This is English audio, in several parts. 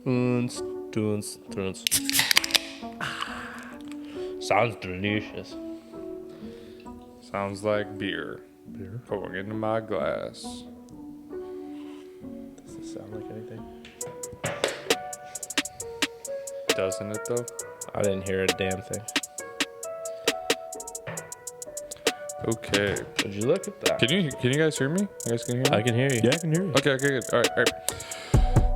Tunes. Sounds delicious. Sounds like beer. Pouring into my glass. Does this sound like anything? Doesn't it though? I didn't hear a damn thing. Okay. Would you look at that? Can you guys hear me? You guys can hear me? I can hear you. Yeah, I can hear you. Okay, good. All right.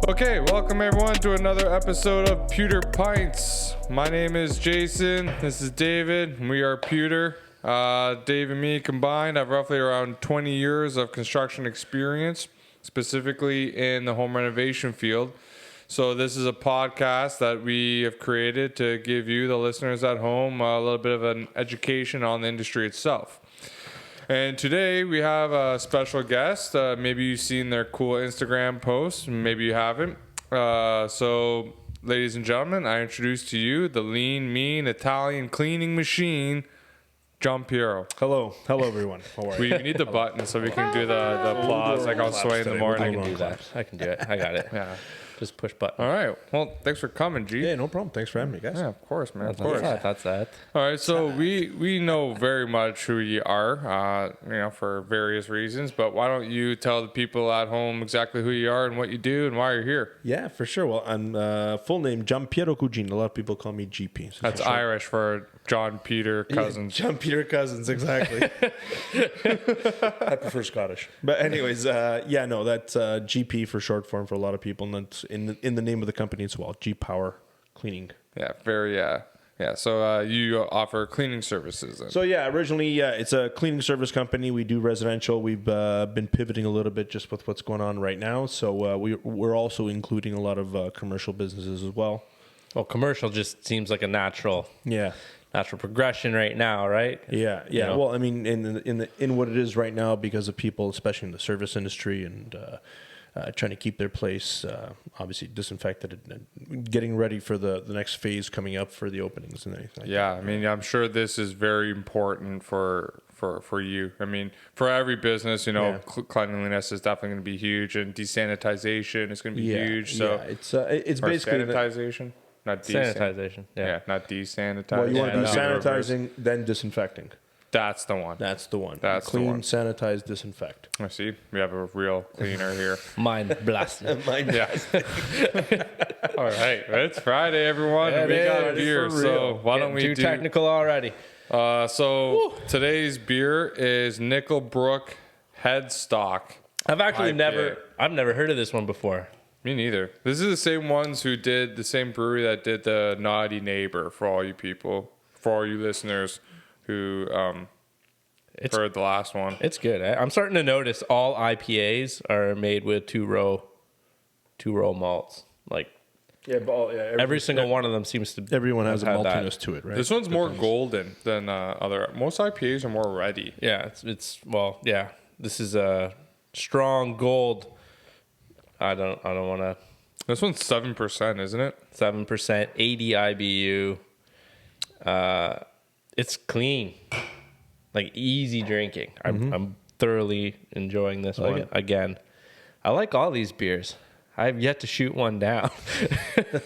Okay, welcome everyone to another episode of PEWTER.pints. My name is Jason. This is David. We are Pewter. Dave and me combined have roughly around 20 years of construction experience, specifically in the home renovation field. So this is a podcast that we have created to give you, the listeners at home, a little bit of an education on the industry itself. And today we have a special guest. Maybe you've seen their cool Instagram posts. Maybe you haven't. So, ladies and gentlemen, I introduce to you the lean, mean Italian cleaning machine, Gianpiero. Hello, everyone. How are you? We need the button so we can do the applause like I was swaying in the morning. I can do that. I can do it. I got it. Yeah. Just push button. All right. Well, thanks for coming, G. Yeah, no problem. Thanks for having me, guys. Yeah, of course, man. Of course. That's that. All right, so we know very much who you are, for various reasons. But why don't you tell the people at home exactly who you are and what you do and why you're here? Yeah, for sure. Well, I'm full name Gianpiero Cugini. A lot of people call me GP. So That's Irish for John Peter Cousins. Yeah, Gianpiero Cousins, exactly. I prefer Scottish. But anyways, that's GP for short form for a lot of people, and that's in the name of the company as well, GPower Cleaning. Yeah, very. So you offer cleaning services. Then. So originally, it's a cleaning service company. We do residential. We've been pivoting a little bit just with what's going on right now. So we're also including a lot of commercial businesses as well. Well, commercial just seems like a natural progression right now, right? Yeah. You know? Well, I mean, in what it is right now, because of people, especially in the service industry, and trying to keep their place obviously disinfected and getting ready for the next phase coming up for the openings and anything. I mean, I'm sure this is very important for you. I mean, for every business, cleanliness is definitely going to be huge, and desanitization is going to be huge. So it's basically sanitization. Not sanitization. Yeah, not desanitizing. Well, you want to be sanitizing, then disinfecting. That's the one. That's the one. That's clean, the one. sanitize, disinfect. I see. We have a real cleaner here. Mind blasting. Yeah. All right. It's Friday, everyone. Yeah, We got beer. So why don't we too technical already? Today's beer is Nickle Brook Headstock. I've actually IPA. I've never heard of this one before. Me neither. This is the same ones who did the same brewery that did the Naughty Neighbor, for all you people, for all you listeners who heard the last one. It's good. I'm starting to notice all IPAs are made with two row malts. Like every single one of them seems to. Everyone has a had maltiness to it, right? This one's more golden than other. Most IPAs are more reddy. Yeah, This is a strong gold. I don't want to. This one's 7%, isn't it? 7%, 80 IBU. It's clean, like easy drinking. I'm thoroughly enjoying this one. Again, I like all these beers. I've yet to shoot one down.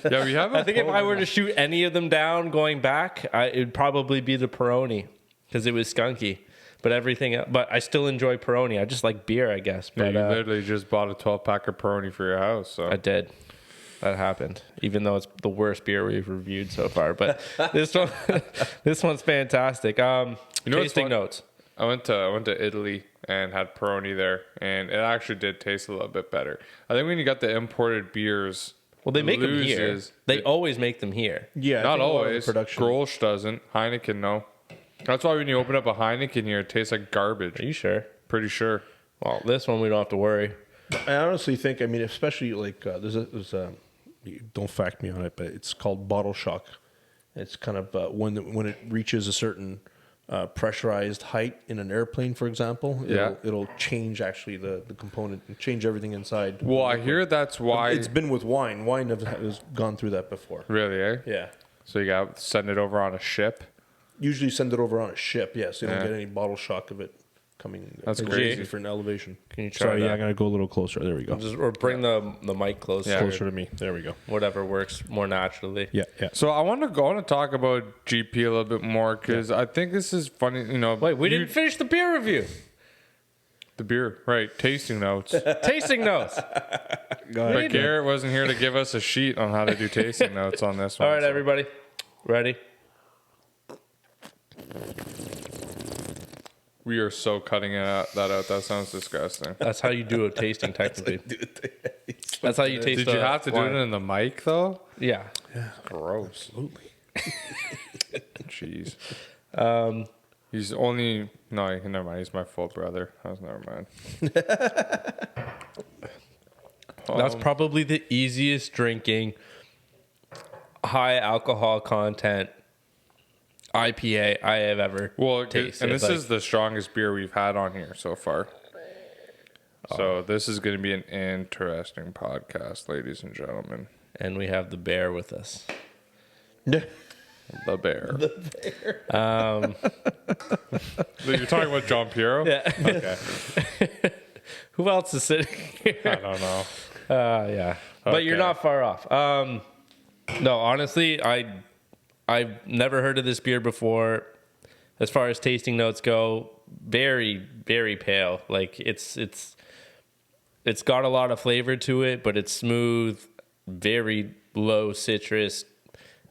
Yeah, we have. I think if I were to shoot any of them down going back, it'd probably be the Peroni because it was skunky. But I still enjoy Peroni. I just like beer, I guess. But you literally just bought a 12-pack of Peroni for your house. So. I did. That happened, even though it's the worst beer we've reviewed so far. But this one's fantastic. Tasting notes. I went to Italy and had Peroni there, and it actually did taste a little bit better. I think when you got the imported beers, well, they make them here. They always make them here. Yeah, not always. Production. Grolsch doesn't. Heineken, no. That's why when you open up a Heineken here, it tastes like garbage. Are you sure? Pretty sure. Well, this one we don't have to worry. I honestly think, especially like there's don't fact me on it, but it's called bottle shock. It's kind of when it reaches a certain pressurized height in an airplane, for example, it'll change actually the component and change everything inside. Well, I hear that's why it's been with wine. Wine has gone through that before. Really, eh? Yeah. So you got to send it over on a ship. Usually send it over on a ship, so you don't get any bottle shock of it coming. That's crazy for an elevation. Can you try Sorry, that? yeah, I'm gonna go a little closer. There we go. Or bring the mic closer. Closer to me. There we go. Whatever works more naturally. Yeah. So I want to talk about GP a little bit more because I think this is funny. Wait, we didn't finish the beer review. The beer, right? Tasting notes. Tasting notes. But Garrett wasn't here to give us a sheet on how to do tasting notes on this one. All right, everybody, ready? We are so cutting that out. That sounds disgusting. That's how you do a tasting, technically. That's how you taste. Did you have to do it in the mic though? Yeah. Gross. Absolutely. Jeez. He's only never mind. He's my full brother. I was never mind. That's probably the easiest drinking, high alcohol content IPA I have ever tasted. And this is the strongest beer we've had on here so far. So this is going to be an interesting podcast, ladies and gentlemen. And we have the bear with us. The bear. You're talking about Gianpiero? Yeah. Okay. Who else is sitting here? I don't know. Yeah. But you're not far off. No, honestly, I've never heard of this beer before. As far as tasting notes go, very, very pale. Like it's got a lot of flavor to it, but it's smooth, very low citrus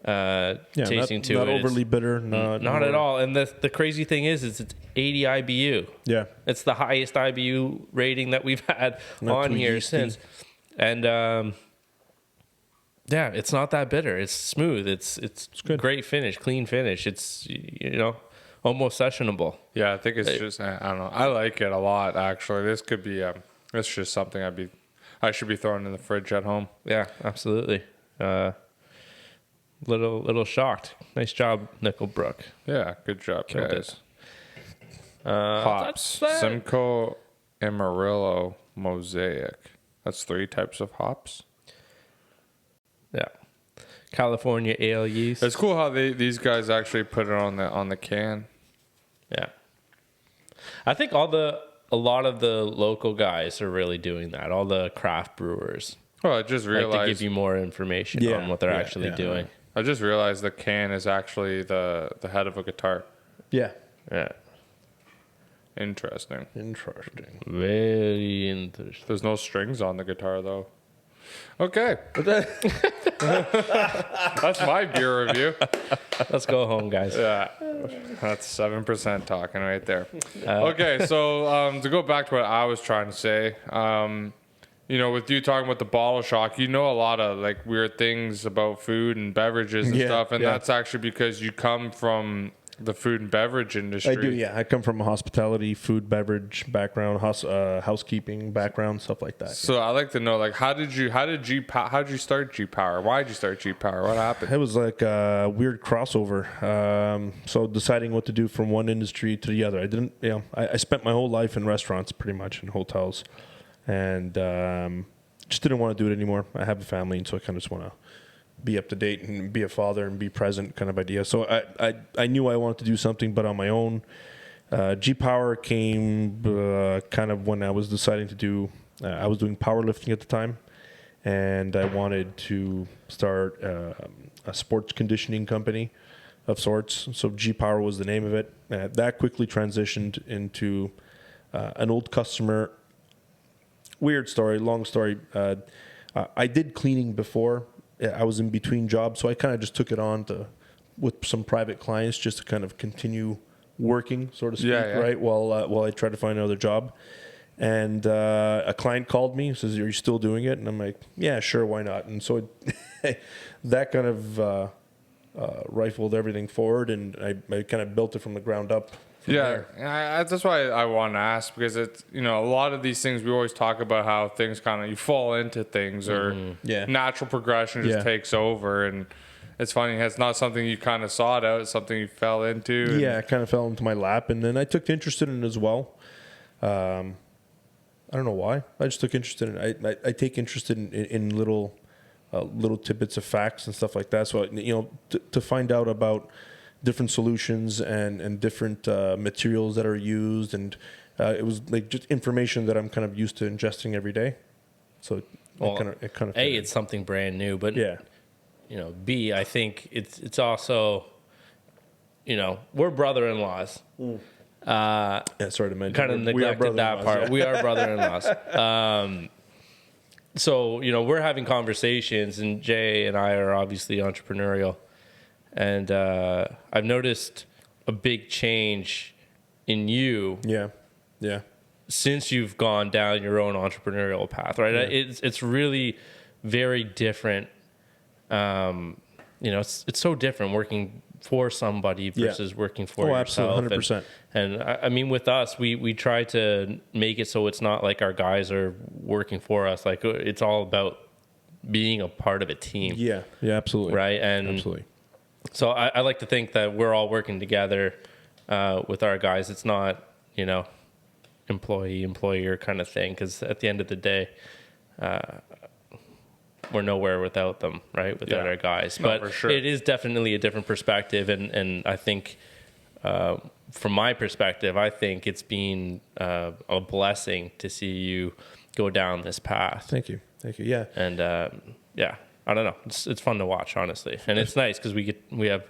tasting to it. Not overly bitter. Not at all. And the crazy thing is it's 80 IBU. Yeah. It's the highest IBU rating that we've had on here since. And yeah, it's not that bitter. It's smooth. It's good. Great finish, clean finish. It's almost sessionable. Yeah, I think it's just I don't know. I like it a lot actually. This could be it's just something I should be throwing in the fridge at home. Yeah, absolutely. Little shocked. Nice job, Nickle Brook. Yeah, good job, Killed guys. it. Hops. Simcoe, Amarillo, Mosaic. That's 3 types of hops. Yeah. California ale yeast. It's cool how these guys actually put it on the can. Yeah. I think a lot of the local guys are really doing that. All the craft brewers. Well, I just realized like to give you more information on what they're actually doing. I just realized the can is actually the head of a guitar. Yeah. Yeah. Interesting. Very interesting. There's no strings on the guitar though. Okay. That's my beer review. Let's go home, guys. Yeah. That's 7% talking right there. Okay, so to go back to what I was trying to say, with you talking about the bottle shock, a lot of like weird things about food and beverages and stuff, and that's actually because you come from the food and beverage industry. I do, yeah. I come from a hospitality, food, beverage background, housekeeping background, stuff like that. So I like to know, like, how did you start GPower? Why did you start GPower? What happened? It was like a weird crossover. So deciding what to do from one industry to the other. I spent my whole life in restaurants, pretty much, in hotels, and just didn't want to do it anymore. I have a family, and so I kind of just want to be up to date and be a father and be present kind of idea. So I knew I wanted to do something, but on my own. GPower came kind of when I was deciding to do, I was doing powerlifting at the time, and I wanted to start a sports conditioning company of sorts. So GPower was the name of it. That quickly transitioned into an old customer. Weird story, long story. I did cleaning before. I was in between jobs, so I kind of just took it on with some private clients just to kind of continue working, so to speak, right? While I tried to find another job. And a client called me, says, "Are you still doing it?" And I'm like, "Yeah, sure, why not?" And so that kind of rifled everything forward, and I kind of built it from the ground up. That's why I want to ask, because it's a lot of these things we always talk about how things kind of you fall into things or natural progression just takes over, and it's funny, it's not something you kind of sought out, it's something you fell into. Yeah, it kind of fell into my lap, and then I took interest in it as well. I don't know why. I just took interest in it. I take interest in little tidbits of facts and stuff like that. So to find out about different solutions and different materials that are used and it was like just information that I'm kind of used to ingesting every day. So it kind of A, it's something brand new, but yeah, you know, B, I think it's also, you know, we're brother-in-laws. yeah. Sorry to mention, Kind of neglected that part. Yeah. We are brother-in-laws. So, you know, we're having conversations, and Jay and I are obviously entrepreneurial. And I've noticed a big change in you. Yeah. Since you've gone down your own entrepreneurial path, right? Yeah. It's really very different. You know, it's so different working for somebody versus working for yourself. Absolutely, 100%. And I mean, with us, we try to make it so it's not like our guys are working for us. Like, it's all about being a part of a team. Yeah, absolutely. Right. And absolutely. So I like to think that we're all working together with our guys. It's not, you know, employer kind of thing. Because at the end of the day, we're nowhere without them, right? Without our guys. But for sure. It is definitely a different perspective. And I think from my perspective, I think it's been a blessing to see you go down this path. Thank you. Yeah. And I don't know. It's fun to watch, honestly, and it's nice because we have,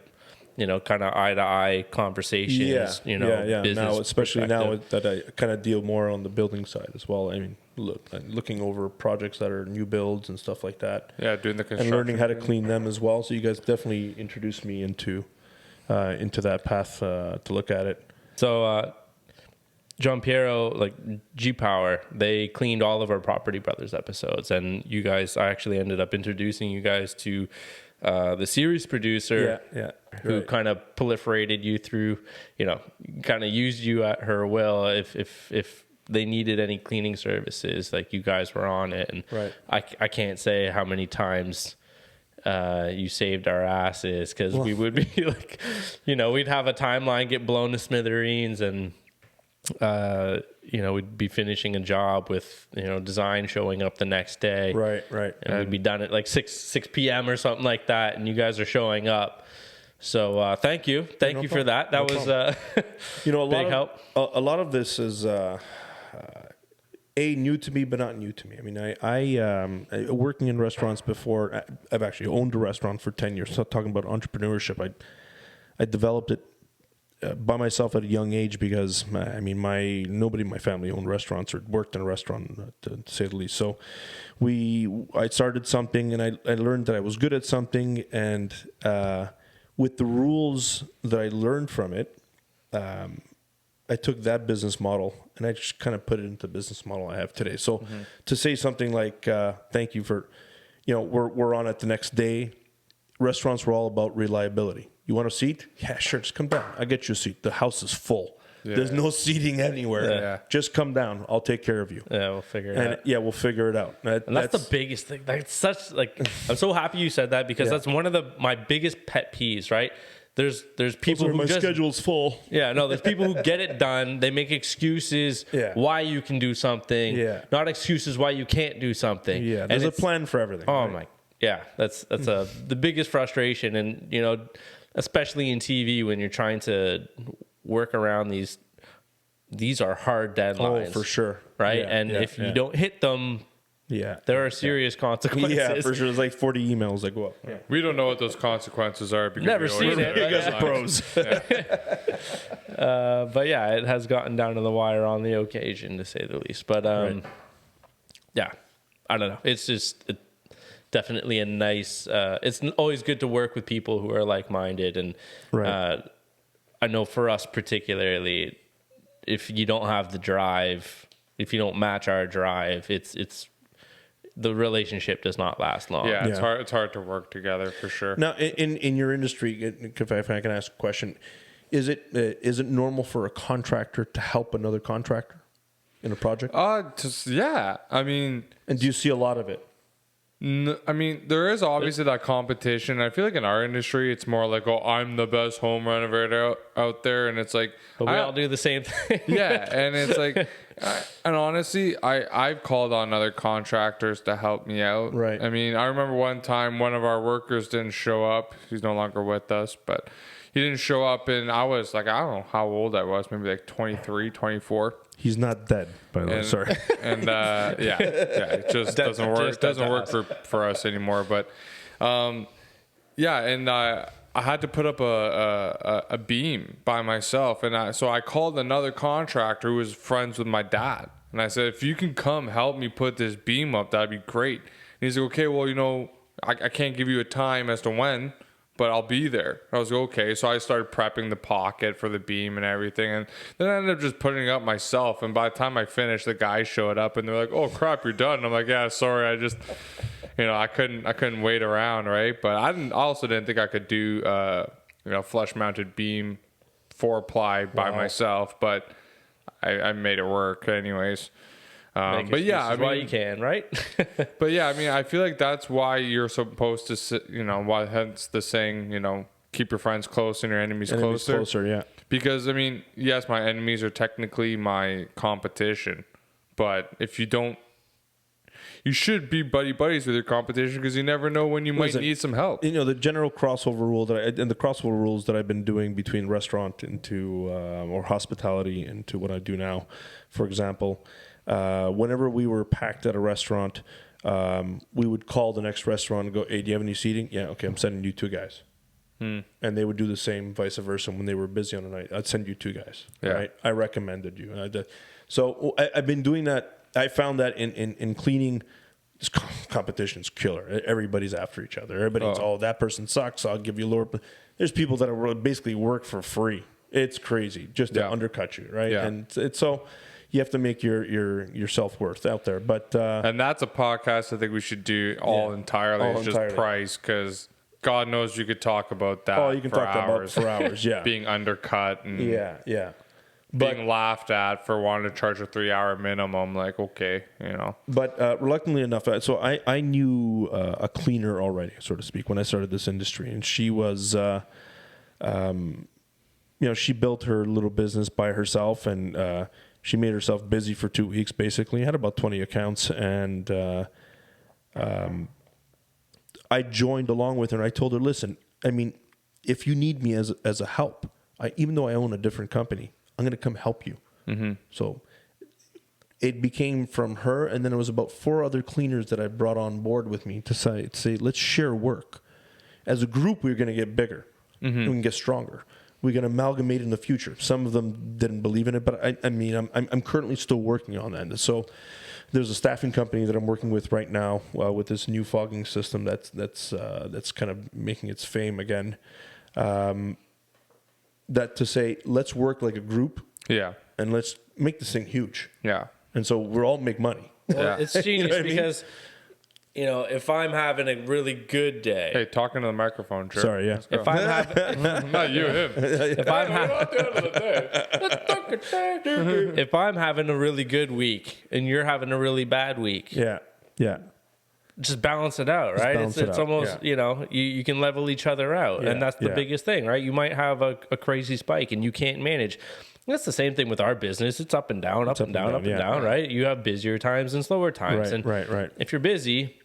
you know, kind of eye to eye conversations. You know, business now, especially now perspective. that I kind of deal more on the building side as well. I mean, looking over projects that are new builds and stuff like that. Yeah, doing the construction and learning how to clean them as well. So you guys definitely introduced me into that path to look at it. So Gianpiero, like GPower, they cleaned all of our Property Brothers episodes, and you guys, I actually ended up introducing you guys to the series producer, who kind of proliferated you through, you know, kind of used you at her will. If they needed any cleaning services, like you guys were on it, and I can't say how many times you saved our asses, because we would be like, you know, we'd have a timeline get blown to smithereens, and you know, we'd be finishing a job with, you know, design showing up the next day. Right. And we'd be done at like 6 p.m. or something like that, and you guys are showing up. So thank you for that. That was you know, big help. A lot of this is new to me, but not new to me. I mean, I working in restaurants before. I've actually owned a restaurant for 10 years. So talking about entrepreneurship, I developed it by myself at a young age, because nobody in my family owned restaurants or worked in a restaurant, to say the least. So I started something, and I learned that I was good at something, and with the rules that I learned from it, I took that business model and I just kind of put it into the business model I have today. So to say something like, thank you for, you know, we're on it the next day. Restaurants were all about reliability. You want a seat? Yeah, sure. Just come down. I'll get you a seat. The house is full. Yeah. There's no seating anywhere. Yeah. Just come down. I'll take care of you. Yeah, we'll figure it out. Yeah, we'll figure it out. And that's the biggest thing. That's such, like, I'm so happy you said that, because that's one of my biggest pet peeves, right? There's people who my schedule's full. Yeah, no, there's people who get it done. They make excuses why you can do something, not excuses why you can't do something. Yeah, there's a plan for everything. Oh, my. Yeah, that's the biggest frustration. And, you know, especially in TV, when you're trying to work around these are hard deadlines. Oh, for sure. Right? And if you don't hit them, there are serious consequences. Yeah, for sure. There's like 40 emails that go up. Yeah. We don't know what those consequences are, because never seen it. You guys are pros. But yeah, it has gotten down to the wire on the occasion, to say the least. But yeah, I don't know. It's just definitely a nice. It's always good to work with people who are like-minded, and I know for us particularly, if you don't have the drive, if you don't match our drive, it's the relationship does not last long. Yeah, it's hard. It's hard to work together, for sure. Now, in your industry, if I can ask a question, is it normal for a contractor to help another contractor in a project? Yeah. I mean, and do you see a lot of it? I mean, there is obviously that competition. I feel like in our industry, it's more like, oh, I'm the best home renovator out there, and it's like, but we all do the same thing. Yeah, and it's like, and honestly, I've called on other contractors to help me out. Right. I mean, I remember one time one of our workers didn't show up. He's no longer with us, but he didn't show up, and I was like, I don't know how old I was, maybe like 23, 24. He's not dead, by the way. Sorry. And it just doesn't work. It doesn't work for us anymore. But and I had to put up a beam by myself, and so I called another contractor who was friends with my dad, and I said, if you can come help me put this beam up, that'd be great. And he's like, okay, well, I can't give you a time as to when, but I'll be there. I was like, okay. So I started prepping the pocket for the beam and everything. And then I ended up just putting it up myself. And by the time I finished, the guys showed up and they're like, oh crap, you're done. And I'm like, yeah, sorry. I just, I couldn't wait around. Right. But I also didn't think I could do, flush mounted beam 4-ply by myself, but I made it work anyways. But yeah, why you can, right? But yeah, I feel like that's why you're supposed to, why hence the saying, keep your friends close and your enemies closer. Yeah. Because yes, my enemies are technically my competition, but if you don't, you should be buddies with your competition because you never know when you might need some help. The general crossover rule and the crossover rules that I've been doing between restaurant into or hospitality into what I do now, for example. Whenever we were packed at a restaurant, we would call the next restaurant and go, hey, do you have any seating? Yeah, okay, I'm sending you 2 guys. And they would do the same vice versa when they were busy on the night. I'd send you 2 guys. Yeah. Right? I recommended you. So I've been doing that. I found that in cleaning, this competition's killer. Everybody's after each other. Everybody's, that person sucks, I'll give you lower. There's people that are basically work for free. It's crazy just to undercut you, right? Yeah. And it's so... You have to make your self-worth out there, but and that's a podcast I think we should do entirely. Just price, because God knows you could talk about that. Oh, you can talk about for hours. Yeah, being undercut and being laughed at for wanting to charge a 3-hour minimum. Like, okay, But reluctantly enough, so I knew a cleaner already, so to speak, when I started this industry, and she was. She built her little business by herself, and she made herself busy for 2 weeks, basically. Had about 20 accounts, and I joined along with her, and I told her, listen, if you need me as a help, even though I own a different company, I'm going to come help you. Mm-hmm. So it became from her, and then it was about 4 other cleaners that I brought on board with me to say let's share work. As a group, we're going to get bigger. Mm-hmm. We can get stronger. We can amalgamate in the future. Some of them didn't believe in it, but I'm currently still working on that. And so there's a staffing company that I'm working with right now with this new fogging system that's kind of making its fame again. That to say, let's work like a group. Yeah. And let's make this thing huge. Yeah. And so we'll all make money. Well, it's genius because... if I'm having a really good day. Hey, talking to the microphone, sure. Sorry, yeah. If I'm having, not you, him. If I'm having a really good week and you're having a really bad week, yeah, just balance it out, right? It's almost you can level each other out, and that's the biggest thing, right? You might have a crazy spike and you can't manage. That's the same thing with our business. It's up and down, up and down, right? You have busier times and slower times, right. If you're busy,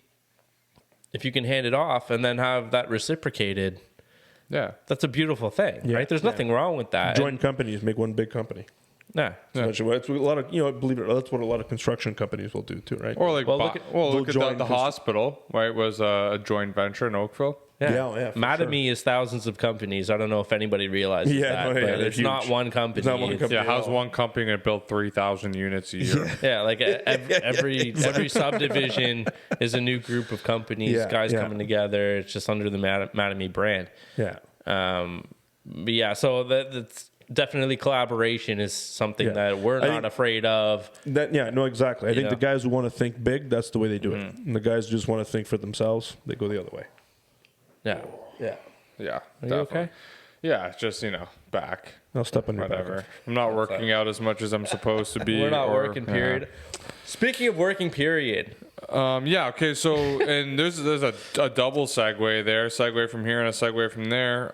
if you can hand it off and then have that reciprocated, that's a beautiful thing, right? There's nothing wrong with that. Joint companies make one big company. Yeah, that's a lot of believe it or not, that's what a lot of construction companies will do too, right? Or like, look at the hospital, right? Was a joint venture in Oakville. Yeah. Mattamy is thousands of companies. I don't know if anybody realizes that, but it's huge. Not one company. It's not one company. Yeah, how's one company going to build 3,000 units a year? Yeah, like every subdivision is a new group of companies, guys coming together. It's just under the Mattamy brand. Yeah. But yeah, so that's definitely collaboration is something that we're not afraid of. Exactly. I think the guys who want to think big, that's the way they do it. And the guys who just want to think for themselves, they go the other way. Yeah. Are you okay? Yeah, just back. I'll step on your whatever. back. I'm not working out as much as I'm supposed to be. We're not working. Period. Speaking of working period. Okay. So and there's a double segue from here and a segue from there.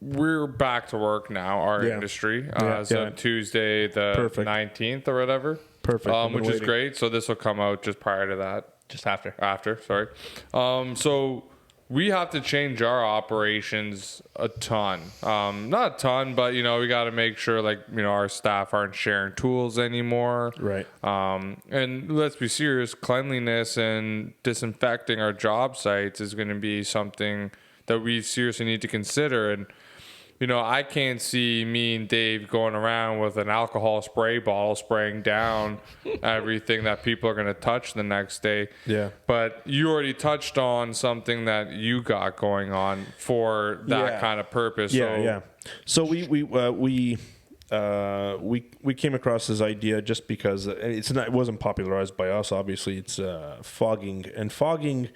We're back to work now. Our industry. So Tuesday the 19th or whatever. Perfect. Which is great. So this will come out just prior to that. Just after. Sorry. So we have to change our operations a ton. Not a ton, but we got to make sure our staff aren't sharing tools anymore. Right. And let's be serious, cleanliness and disinfecting our job sites is going to be something that we seriously need to consider. And I can't see me and Dave going around with an alcohol spray bottle spraying down everything that people are going to touch the next day. Yeah. But you already touched on something that you got going on for that kind of purpose. Yeah. So we came across this idea just because it wasn't popularized by us. Obviously, it's fogging, and fogging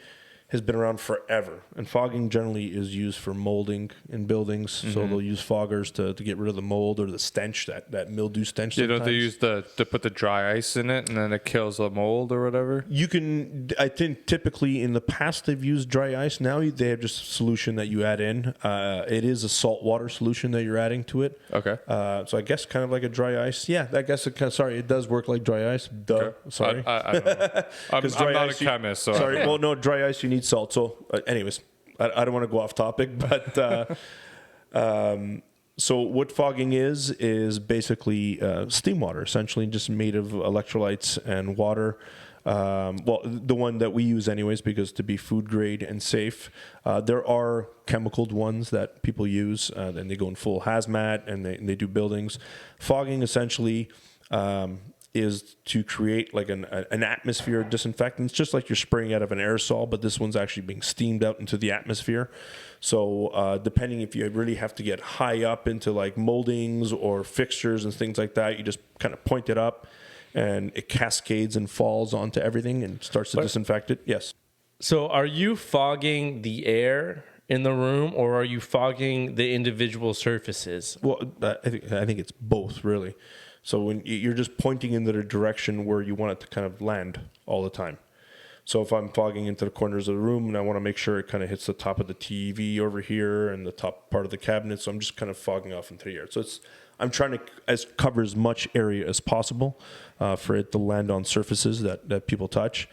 has been around forever, and fogging generally is used for molding in buildings. So they'll use foggers to get rid of the mold or the stench, that mildew stench. Yeah, don't they use to put the dry ice in it and then it kills the mold or whatever? You can, I think typically in the past they've used dry ice. Now they have just a solution that you add in. It is a salt water solution that you're adding to it. Okay. So I guess kind of like a dry ice. Yeah, I guess it does work like dry ice. Duh. Okay. Sorry. I don't know. I'm not a chemist. So sorry. Well, no, dry ice, you need salt. So anyways, I don't want to go off topic, but so what fogging is basically steam water, essentially just made of electrolytes and water. Well, the one that we use anyways, because to be food grade and safe. There are chemicaled ones that people use, and they go in full hazmat and they do buildings. Fogging essentially is to create like an atmosphere of disinfectants, just like you're spraying out of an aerosol, but this one's actually being steamed out into the atmosphere. So depending if you really have to get high up into like moldings or fixtures and things like that, you just kind of point it up and it cascades and falls onto everything and starts to disinfect it. Yes. So are you fogging the air in the room, or are you fogging the individual surfaces? Well, I think it's both, really. So when you're just pointing in the direction where you want it to kind of land all the time. So if I'm fogging into the corners of the room and I want to make sure it kind of hits the top of the TV over here and the top part of the cabinet, so I'm just kind of fogging off into the air. So I'm trying to cover as much area as possible for it to land on surfaces that people touch.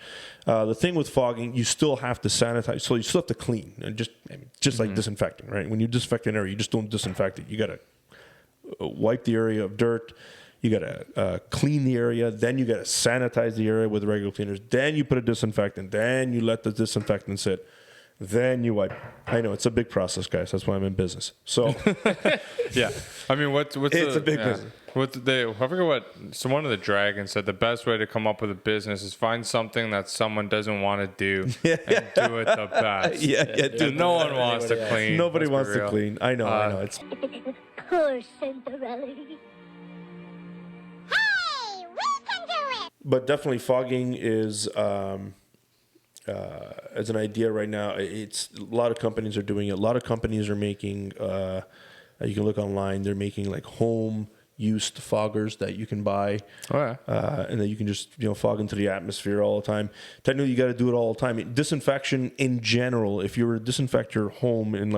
The thing with fogging, you still have to sanitize, so you still have to clean, and just like disinfecting, right? When you disinfect an area, you just don't disinfect it. You got to wipe the area of dirt. You got to clean the area. Then you got to sanitize the area with regular cleaners. Then you put a disinfectant. Then you let the disinfectant sit. Then you wipe. I know it's a big process, guys. That's why I'm in business. So, yeah. I mean, what's it's a big business. I forget what. So one of the dragons said the best way to come up with a business is find something that someone doesn't want to do and do it the best. And no one wants to clean. Nobody wants to clean. I know. It's poor Cinderella. But definitely fogging is as an idea right now. It's a lot of companies are doing it. A lot of companies are making. You can look online. They're making like home used foggers that you can buy, and that you can just fog into the atmosphere all the time. Technically, you got to do it all the time. Disinfection in general. If you were to disinfect your home and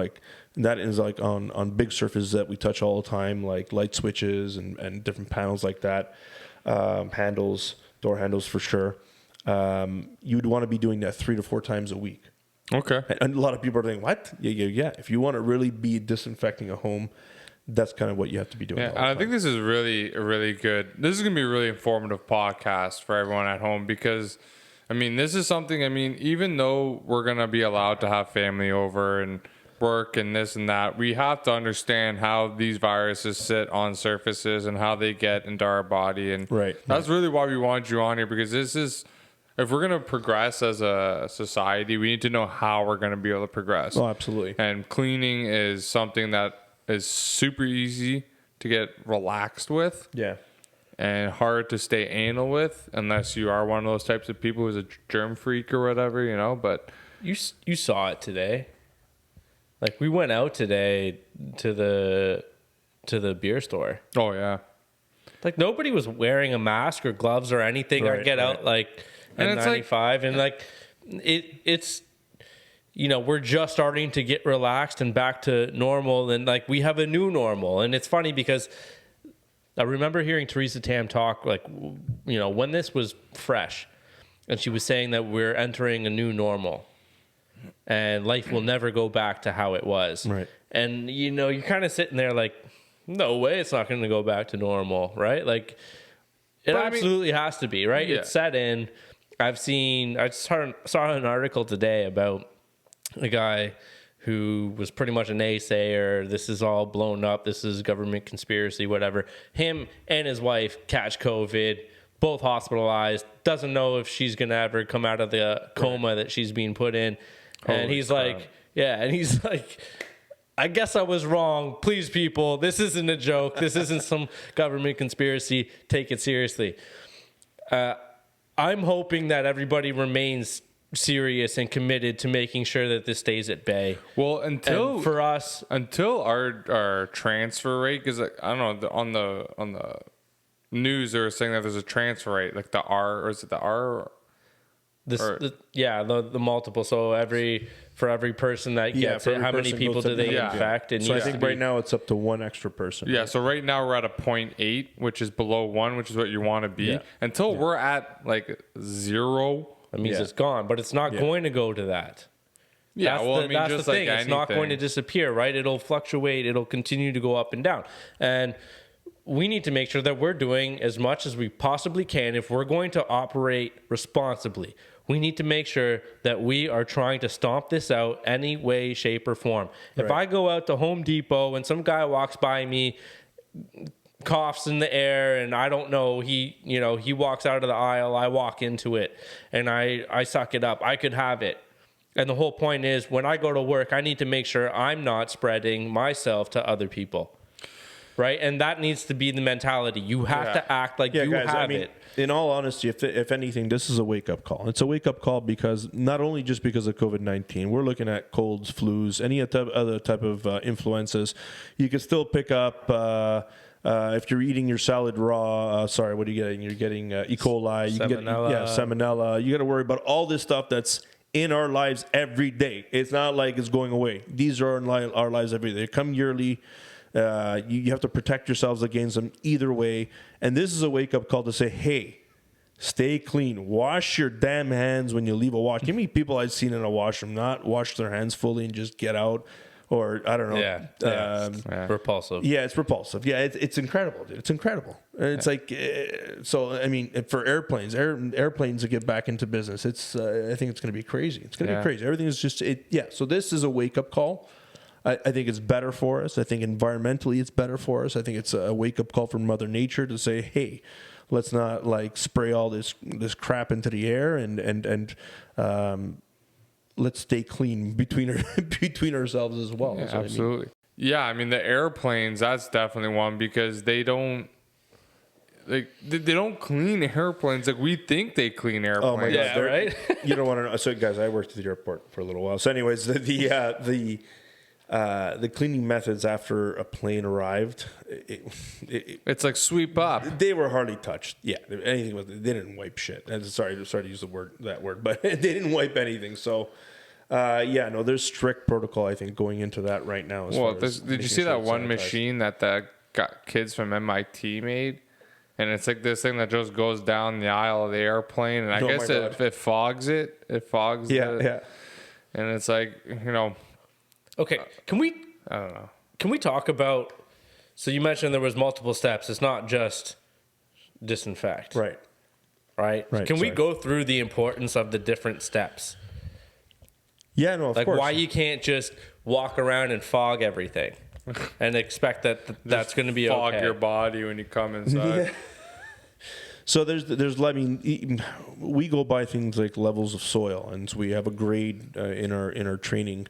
that is like on big surfaces that we touch all the time, like light switches and different panels like that, handles. Door handles for sure. You'd want to be doing that 3 to 4 times a week. Okay. And a lot of people are thinking, what? Yeah. If you want to really be disinfecting a home, that's kind of what you have to be doing. Yeah, I think this is really good. This is going to be a really informative podcast for everyone at home because, this is something, even though we're going to be allowed to have family over and work and this and that, we have to understand how these viruses sit on surfaces and how they get into our body. And that's really why we want you on here, because this is, if we're going to progress as a society, we need to know how we're going to be able to progress. Oh, absolutely. And cleaning is something that is super easy to get relaxed with. Yeah. And hard to stay anal with unless you are one of those types of people who's a germ freak or whatever, but you saw it today. Like we went out today to the beer store. Oh yeah. Like nobody was wearing a mask or gloves or anything. Or get out like at 95 and it's we're just starting to get relaxed and back to normal, and like we have a new normal. And it's funny because I remember hearing Teresa Tam talk when this was fresh, and she was saying that we're entering a new normal. and life will never go back to how it was. Right. And, you're kind of sitting there like, no way it's not going to go back to normal, right? Like, it absolutely has to be, right? Yeah. It's set in. I saw an article today about a guy who was pretty much a naysayer. This is all blown up. This is government conspiracy, whatever. Him and his wife catch COVID, both hospitalized. Doesn't know if she's going to ever come out of the coma that she's being put in. And Holy he's crap. like, and he's like, I guess I was wrong. Please, people, this isn't a joke. This isn't some government conspiracy. Take it seriously. I'm hoping that everybody remains serious and committed to making sure that this stays at bay. Well, until our transfer rate, because I don't know, on the news they were saying that there's a transfer rate, like the R, or is it the R? The multiple. So for every person that gets it, how many people do they infect? So I think right now it's up to one extra person. Yeah, so right now we're at a 0.8, which is below 1, which is what you want to be. Yeah. Until we're at like 0. That means it's gone, but it's not going to go to that. Yeah, That's just the thing. like It's not going to disappear, right? It'll fluctuate. It'll continue to go up and down. And we need to make sure that we're doing as much as we possibly can. If we're going to operate responsibly, we need to make sure that we are trying to stomp this out any way, shape, or form. If I go out to Home Depot and some guy walks by me, coughs in the air, and I don't know, he walks out of the aisle, I walk into it, and I suck it up, I could have it. And the whole point is, when I go to work, I need to make sure I'm not spreading myself to other people. Right? And that needs to be the mentality. You have to act like you guys, have it. In all honesty, if anything, this is a wake-up call. It's a wake-up call because not only just because of COVID-19, we're looking at colds, flus, any other type of influenzas. You can still pick up, if you're eating your salad raw, what are you getting? You're getting E. coli. You Salmonella. Can get, salmonella. You got to worry about all this stuff that's in our lives every day. It's not like it's going away. These are in our lives every day. They come yearly. You have to protect yourselves against them either way. And this is a wake-up call to say, hey, stay clean. Wash your damn hands when you leave a wash. Give me people I've seen in a washroom not wash their hands fully and just get out. Or, I don't know. Repulsive. Yeah, it's repulsive. Yeah, it's incredible, dude. It's incredible. It's like, so, I mean, for airplanes to get back into business, I think it's going to be crazy. It's going to be crazy. Everything is just, so this is a wake-up call. I think it's better for us. I think environmentally it's better for us. I think it's a wake-up call from Mother Nature to say, hey, let's not like spray all this crap into the air and let's stay clean between ourselves as well. Yeah, absolutely. Yeah, I mean the airplanes, that's definitely one because they don't clean airplanes like we think they clean airplanes. Oh my God, Yeah, right? You don't want to know. So guys, I worked at the airport for a little while. So anyways, the cleaning methods after a plane arrived, it's like sweep up. they were hardly touched. Yeah, anything was. They didn't wipe shit. And sorry to use that word, but they didn't wipe anything. So, there's strict protocol. I think going into that right now. Did you see that one machine that got kids from MIT made? And it's like this thing that just goes down the aisle of the airplane, and I guess it fogs it. It fogs. And it's like Okay, can we? I don't know. Can we talk about? So you mentioned there was multiple steps. It's not just disinfect, Right. Can we go through the importance of the different steps? Yeah, no, of course. Like why you can't just walk around and fog everything and expect that's going to be fog okay. your body when you come inside. So we go by things like levels of soil, and so we have a grade in our training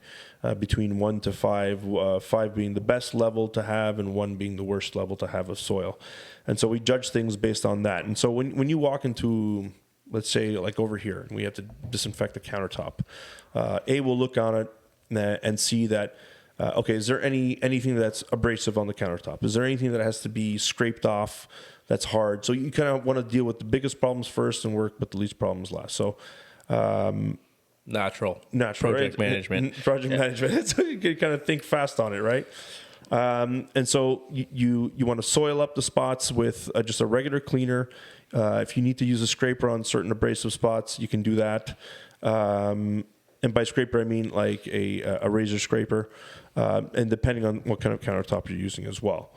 between 1 to 5, 5 being the best level to have and 1 being the worst level to have of soil. And so we judge things based on that. And so when you walk into, let's say like over here, and we have to disinfect the countertop, we'll look on it and see that, is there anything that's abrasive on the countertop? Is there anything that has to be scraped off that's hard? So you kind of want to deal with the biggest problems first and work with the least problems last. So Natural right? project management. Project management. So you can kind of think fast on it, right? And so you want to soil up the spots with just a regular cleaner. If you need to use a scraper on certain abrasive spots, you can do that. And by scraper, I mean like a razor scraper, and depending on what kind of countertop you're using as well.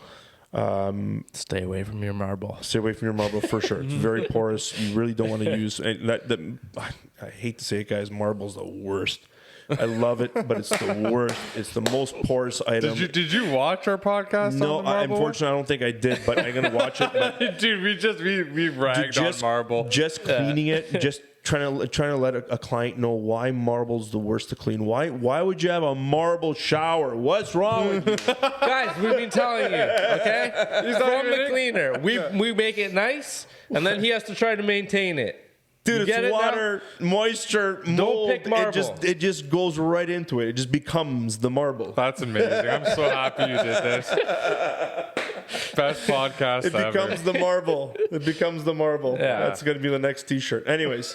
Stay away from your marble. Stay away from your marble for sure. It's very porous. You really don't want to use. And I hate to say it, guys. Marble's the worst. I love it, but it's the worst. It's the most porous item. Did you watch our podcast? No, on the marble? unfortunately, I don't think I did. But I'm gonna watch it. But Dude, we ragged on marble. Just cleaning it. Just trying to let a client know why marble's the worst to clean. Why would you have a marble shower? What's wrong with you? Guys, we've been telling you, okay? From the cleaner. We make it nice, and then he has to try to maintain it. Dude, it's water, moisture, mold. pick marble. It just goes right into it. It just becomes the marble. That's amazing. I'm so happy you did this. Best podcast It ever. becomes the marble. It becomes the marble. Yeah. That's going to be the next T-shirt. Anyways.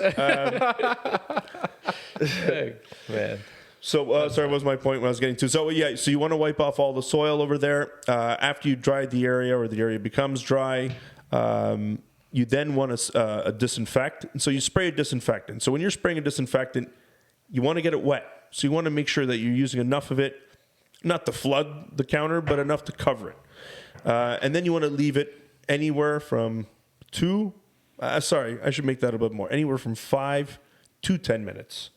Man. So, sorry, what was my point when I was getting to? So, yeah, so you want to wipe off all the soil over there. After you dried the area or the area becomes dry, you then want to disinfect. So you spray a disinfectant. So when you're spraying a disinfectant, you want to get it wet. So you want to make sure that you're using enough of it, not to flood the counter, but enough to cover it. And then you want to leave it anywhere from I should make that a bit more. Anywhere from 5 to 10 minutes.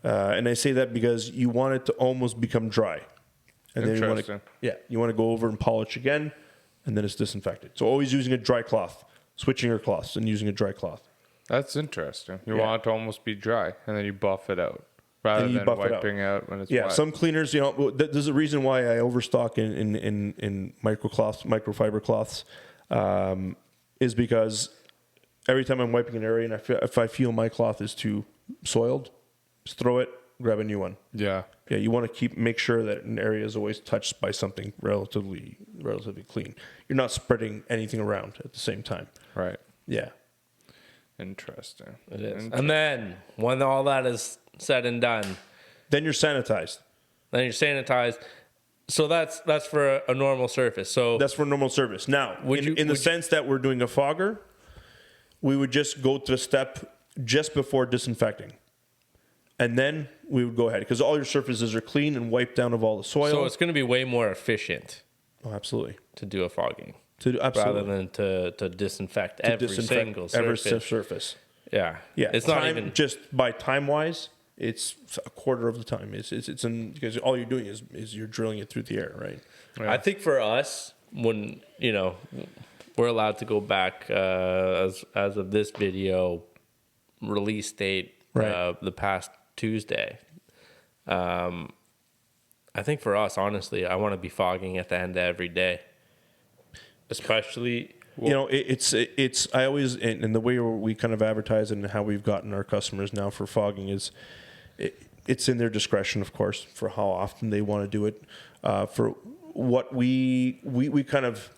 And I say that because you want it to almost become dry. And then you want to go over and polish again, and then it's disinfected. So always using a dry cloth. Switching your cloths and using a dry cloth. That's interesting. You want it to almost be dry, and then you buff it out rather than wiping out when it's wet. Yeah, some cleaners, there's a reason why I overstock in microfiber cloths, is because every time I'm wiping an area, and if I feel my cloth is too soiled, just throw it, grab a new one. Yeah. Yeah, you want to make sure that an area is always touched by something relatively clean. You're not spreading anything around at the same time. Right. Yeah. Interesting. It is. And then when all that is said and done, then you're sanitized. So that's for a normal surface. So that's for normal service. Now, in the sense that we're doing a fogger, we would just go to the step just before disinfecting. And then we would go ahead because all your surfaces are clean and wiped down of all the soil. So it's going to be way more efficient. Oh, absolutely. To do a fogging. Absolutely. Rather than to disinfect every single surface. Yeah. Yeah. It's not even just by time wise, it's a quarter of the time. Because all you're doing is you're drilling it through the air, right? Yeah. I think for us, when we're allowed to go back as of this video release date, right. The past Tuesday. I think for us, honestly, I want to be fogging at the end of every day, especially. It's I always, and the way we kind of advertise and how we've gotten our customers now for fogging is, it's in their discretion, of course, for how often they want to do it. For what we kind of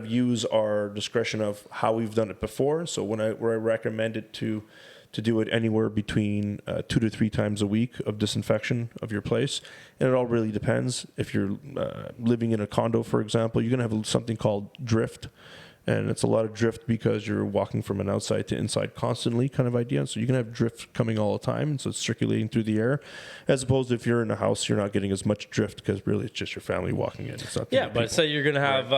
use our discretion of how we've done it before. So where I recommend it to do it anywhere between 2 to 3 times a week of disinfection of your place. And it all really depends. If you're living in a condo, for example, you're going to have something called drift. And it's a lot of drift because you're walking from an outside to inside constantly kind of idea. So you can have drift coming all the time. So it's circulating through the air. As opposed to if you're in a house, you're not getting as much drift because really it's just your family walking in. It's not but say you're going to have,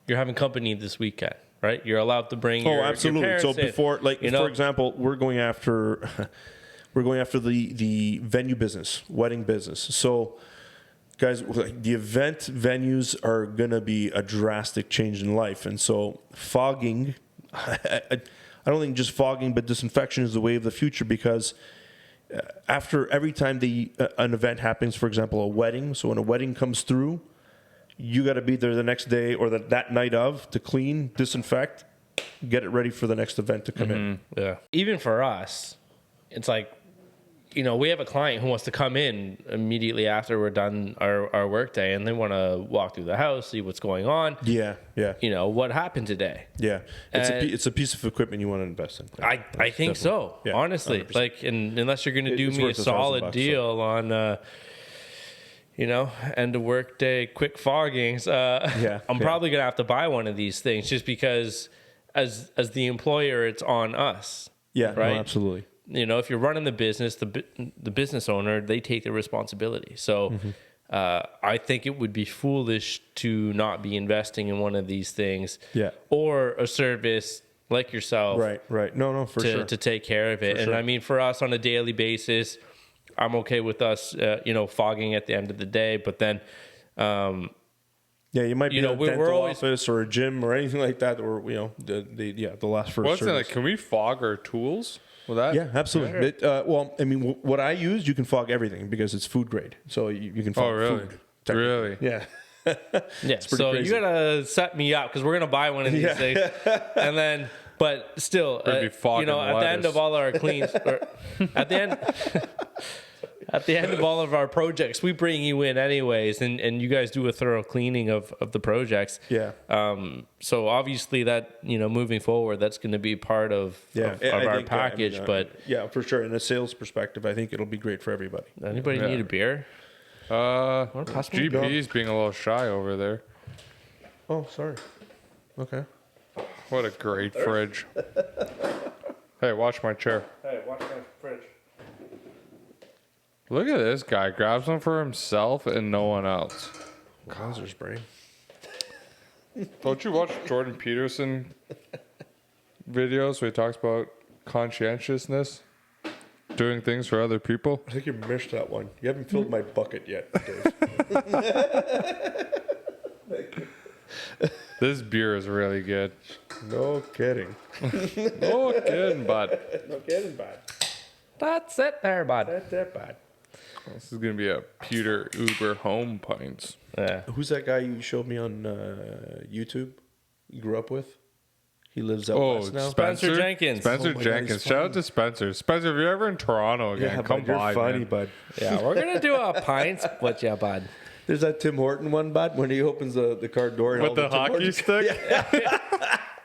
you're having company this weekend. Right, you're allowed to bring. Your absolutely. So before, for example, we're going after the venue business, wedding business. So, guys, the event venues are gonna be a drastic change in life, and so fogging. I don't think just fogging, but disinfection is the way of the future because after every time an event happens, for example, a wedding. So when a wedding comes through. You got to be there the next day or that night of to clean, disinfect, get it ready for the next event to come in. Yeah. Even for us, it's like, we have a client who wants to come in immediately after we're done our work day and they want to walk through the house, see what's going on. Yeah. What happened today. Yeah. It's a piece of equipment you want to invest in. I think so, honestly. 100%. Unless you're going to do me a solid deal on... end of work day, quick foggings. I'm probably going to have to buy one of these things just because as the employer, it's on us. Yeah, right? No, absolutely. if you're running the business, the business owner, they take the responsibility. So I think it would be foolish to not be investing in one of these things, or a service like yourself, right. No, for sure, to take care of it. And I mean, for us on a daily basis, I'm okay with us, fogging at the end of the day, but then. You might be in a dental office or a gym or anything like that, or the last first. What's it like? Can we fog our tools with that? Yeah, absolutely. Well, I mean, what I use, you can fog everything because it's food grade, so you can fog food. Really? Yeah. Yeah. So crazy. You gotta set me up because we're gonna buy one of these things, and then. But still, at the end of all our cleans, at the end of all of our projects, we bring you in anyways, and you guys do a thorough cleaning of the projects. Yeah. So obviously that, moving forward, that's going to be part of our package. But for sure. In a sales perspective, I think it'll be great for everybody. Anybody need a beer? GP's being a little shy over there. Oh, sorry. Okay. What a great fridge. Hey, watch my chair. Hey, watch my fridge. Look at this guy. Grabs one for himself and no one else. Causer spray. Don't you watch Jordan Peterson videos where he talks about conscientiousness? Doing things for other people? I think you missed that one. You haven't filled my bucket yet, Dave. This beer is really good. No kidding. No kidding, bud. No kidding, bud. That's it there, bud. That's it, bud. This is going to be a Pewter Uber home pints. Yeah. Who's that guy you showed me on YouTube? You grew up with? He lives out west now. Spencer Jenkins. Spencer Jenkins. Shout out to Spencer. Spencer, if you're ever in Toronto again, come by. You're funny, man. bud. Yeah, we're gonna do a pints, but yeah, bud. There's that Tim Horton one, bud, when he opens the car door and With the hockey stick?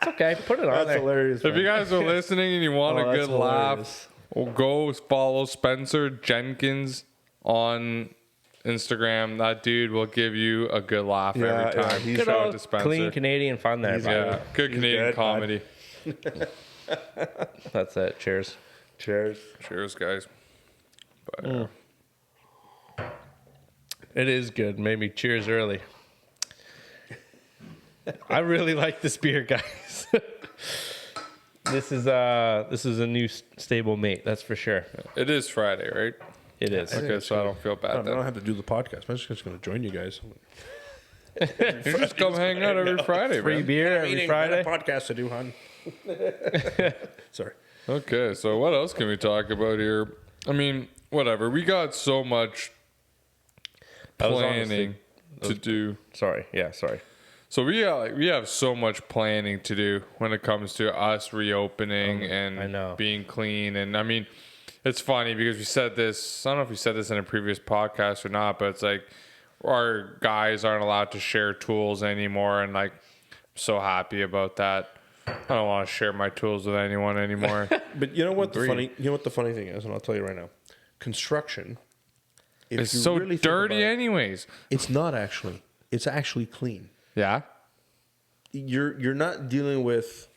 Okay, put it on That's there. hilarious. If you guys are listening and you want a that's good laugh, well, go follow Spencer Jenkins on Instagram. That dude will give you a good laugh every time. he's Good Shout out old to Spencer. clean Canadian fun there, bud. Yeah, good Canadian good, comedy. That's it. Cheers. Cheers. Cheers, guys. But, It is good. Maybe cheers early. I really like this beer, guys. This is a new stable mate, that's for sure. it is Friday, right? It is. Okay, so I don't feel bad I then. don't have to do the podcast. I'm just going to join you guys. You just come hang out every Friday, Free man. beer every Friday. Podcast to do, hon. Sorry. Okay, so what else can we talk about here? I mean, whatever. We got so much planning to do. Sorry. Yeah, sorry. So we have so much planning to do when it comes to us reopening and being clean. And I mean, it's funny because we said this. I don't know if we said this in a previous podcast or not, but it's like our guys aren't allowed to share tools anymore, and like, I'm so happy about that. I don't want to share my tools with anyone anymore. But you know what the funny thing is, and I'll tell you right now, construction. If It's you so really think dirty, about it, anyways. it's not actually. It's actually clean. Yeah. You're not dealing with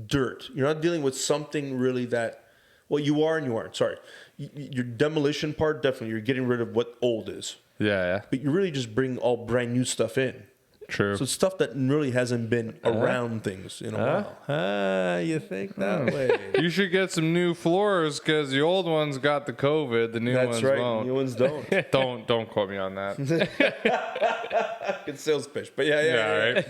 dirt. You're not dealing with something really that. Well, you are and you aren't. Sorry, your demolition part definitely. You're getting rid of what old is. Yeah. But you really just bring all brand new stuff in. True. So stuff that really hasn't been around things in a while. You think that way? You should get some new floors because the old ones got the COVID. The new That's ones right. won't. New ones don't. Don't quote me on that. Good sales pitch, but yeah.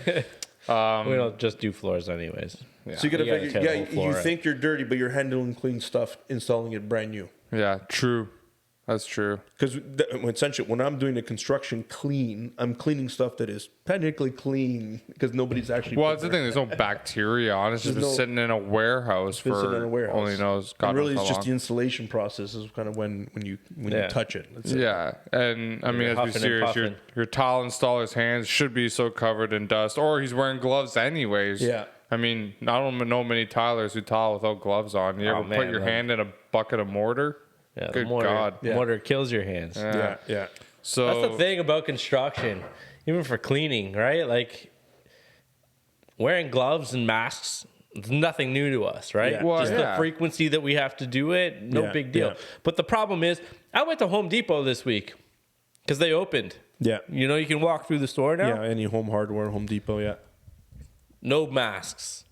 Right. We don't just do floors anyways. Yeah. So you gotta You gotta figure. tear the Yeah, whole floor you out. think you're dirty, but you're handling clean stuff, installing it brand new. Yeah. True. That's true. Because essentially, when I'm doing the construction clean, I'm cleaning stuff that is technically clean because nobody's actually. Well, that's the thing. There's no bacteria on it. It's just been sitting in a warehouse for only knows God And really, knows it's how just long. the installation process is kind of when you touch it. That's it. Yeah, and I mean, let's be huffing and serious. puffing. Your tile installer's hands should be so covered in dust, or he's wearing gloves anyways. Yeah. I mean, I don't know many tilers who tile without gloves on. You ever put your hand in a bucket of mortar? Yeah, Good the mortar, God. the mortar kills your hands. Yeah. So That's the thing about construction, even for cleaning, right? Like wearing gloves and masks It's nothing new to us, right? Yeah. Well, Just yeah. the frequency that we have to do it, no Yeah, big deal. yeah. But the problem is, I went to Home Depot this week because they opened. Yeah. You know, you can walk through the store now. Yeah, any Home Hardware, Home Depot, yeah. No masks.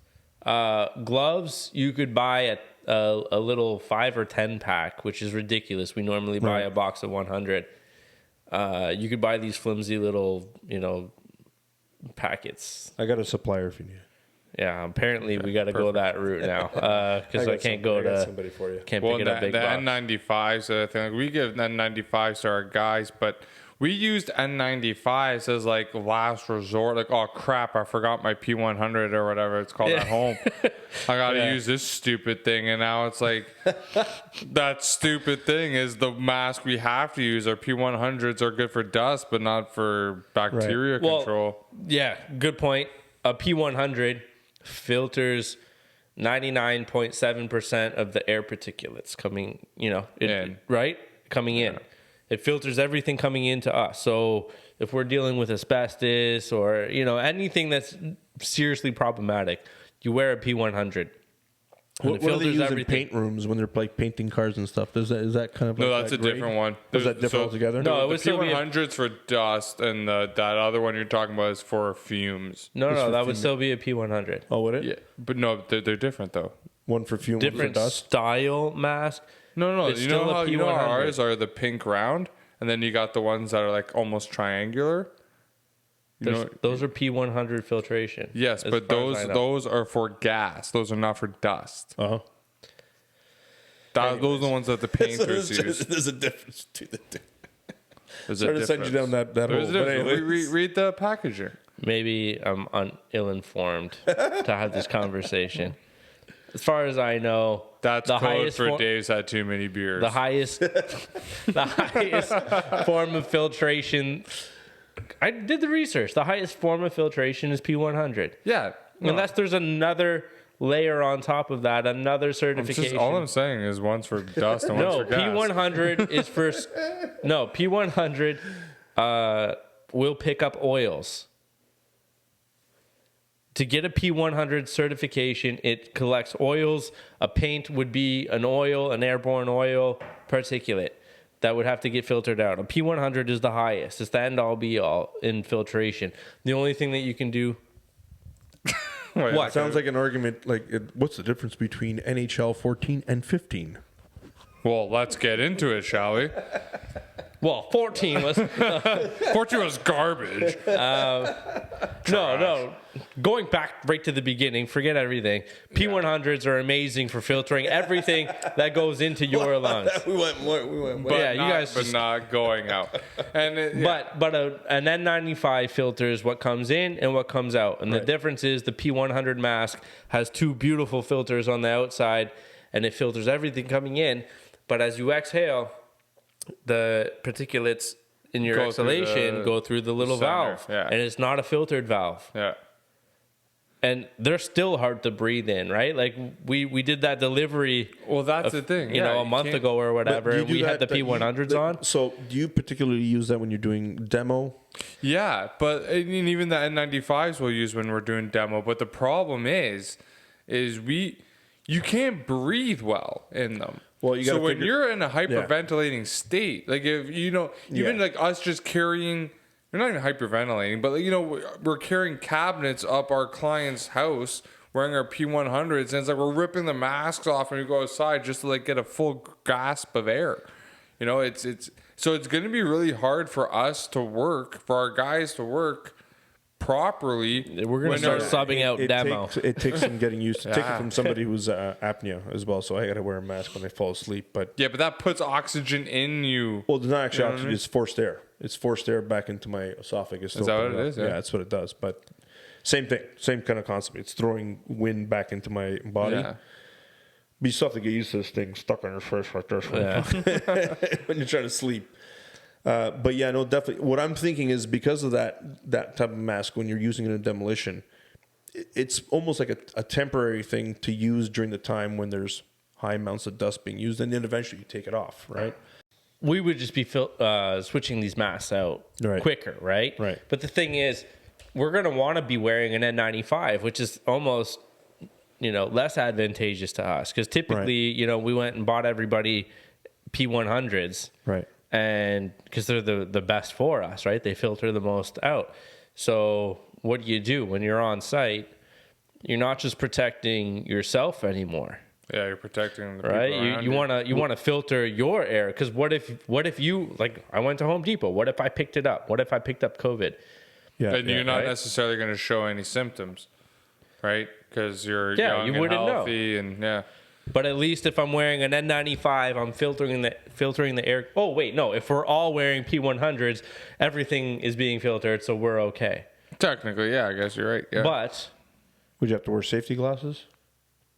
Gloves, you could buy at a little 5 or 10 pack, which is ridiculous. We normally buy Right. a box of 100. You could buy these flimsy little, packets. I got a supplier if you need it. Yeah, apparently we got to go that route now because I can't go I got to somebody for you. can't Well, pick it up the big box. N95s, I think we give N95s to our guys, but we used N95s as like last resort. Like, oh crap, I forgot my P100 or whatever it's called at home. I got to use this stupid thing, and now it's like that stupid thing is the mask we have to use. Our P100s are good for dust, but not for bacteria Well, control. Yeah, good point. A P100 filters 99.7% of the air particulates coming, In. right? Coming in. It filters everything coming into us. So if we're dealing with asbestos or, anything that's seriously problematic, you wear a P100. And What do they use in paint rooms when they're like painting cars and stuff? Is that kind of No, like that's that a grade? different one. Is that different altogether? No, it The would still be a- P100s for dust, and that other one you're talking about is for fumes. No, that would still be a P100. Oh, would it? Yeah, but no, they're different though. One for fume, one for Different dust. style mask. No, It's you still know a how P100. ours are the pink round, and then you got the ones that are like almost triangular. You know, Those are P100 filtration. yes, as but far as I know. those are for gas. Those are not for dust. Uh-huh. Those are the ones that the painters use. There's a difference to the two. There's Trying to send you down that There's hole. a But difference. anyways. Read the packaging. Maybe I'm ill-informed to have this conversation. As far as I know, That's the code highest for for- Dave's had too many beers. the highest form of filtration. I did the research. The highest form of filtration is P100. yeah. no. Unless there's another layer on top of that, another It's certification. just, all I'm saying is one's for dust and one's No, for gas. P100 is for. No, P100 will pick up oils. To get a P100 certification, it collects oils. A paint would be an oil, an airborne oil, particulate that would have to get filtered out. A P100 is the highest. It's the end all be all in filtration. The only thing that you can do. Wait, What? Sounds like an argument. What's the difference between NHL 14 and 15? Well, let's get into it, shall we? Well, 14 was. 14 was garbage. No. Going back right to the beginning, forget everything. P100s are amazing for filtering everything that goes into your lungs. We went more. But Yeah, you not, guys but just- not going out. And yeah. But an N95 filters what comes in and what comes out. And the difference is the P100 mask has two beautiful filters on the outside, and it filters everything coming in. But as you exhale, the particulates in your Go through exhalation the go through the little center, valve. yeah. And it's not a filtered valve. yeah. And they're still hard to breathe in, right? Like we did that delivery. Well, that's the thing. You know, a month ago or whatever. Do you do We had the that- P100s on. So, do you particularly use that when you're doing demo? Yeah, but I mean, even the N95s we'll use when we're doing demo. But the problem is you can't breathe well in them. Well, you so gotta when figure- you're in a hyperventilating state, like if even Yeah. like us just carrying, we're not even hyperventilating, but we're carrying cabinets up our client's house wearing our P100s, and it's like we're ripping the masks off and we go outside just to like get a full grasp of air. So it's going to be really hard for us to work, for our guys to work properly. We're going to when start they're- subbing out demo. It takes some getting used to. Take it Yeah. from somebody who's apnea as well. So I got to wear a mask when I fall asleep. But Yeah, but that puts oxygen in you. well, there's not actually You know what I oxygen. mean? It's forced air. It's forced air back into my esophagus. to Is that open what it up. is? Yeah. that's what it does. But same thing, same kind of concept. It's throwing wind back into my body. Yeah. But you still have to get used to this thing stuck on your face like this when you're trying to sleep. But yeah, no, definitely. What I'm thinking is because of that type of mask, when you're using it in demolition, it's almost like a temporary thing to use during the time when there's high amounts of dust being used, and then eventually you take it off, right? We would just be switching these masks out Right. quicker, right? Right. But the thing is, we're going to want to be wearing an N95, which is almost less advantageous to us because typically, we went and bought everybody P100s, Right. and because they're the best for us, right? They filter the most out. So what do when you're on site? You're not just protecting yourself anymore. Yeah, you're protecting the people right. around You want to filter your air because what if you like? I went to Home Depot. What if I picked it up? What if I picked up COVID? Yeah. And you're not right? necessarily going to show any symptoms, right? Because you're young you and wouldn't healthy, and But at least if I'm wearing an N95, I'm filtering the air. Oh wait, no. If we're all wearing P100s, everything is being filtered, so we're okay. technically, I guess you're right. Yeah. But Would you have to wear safety glasses?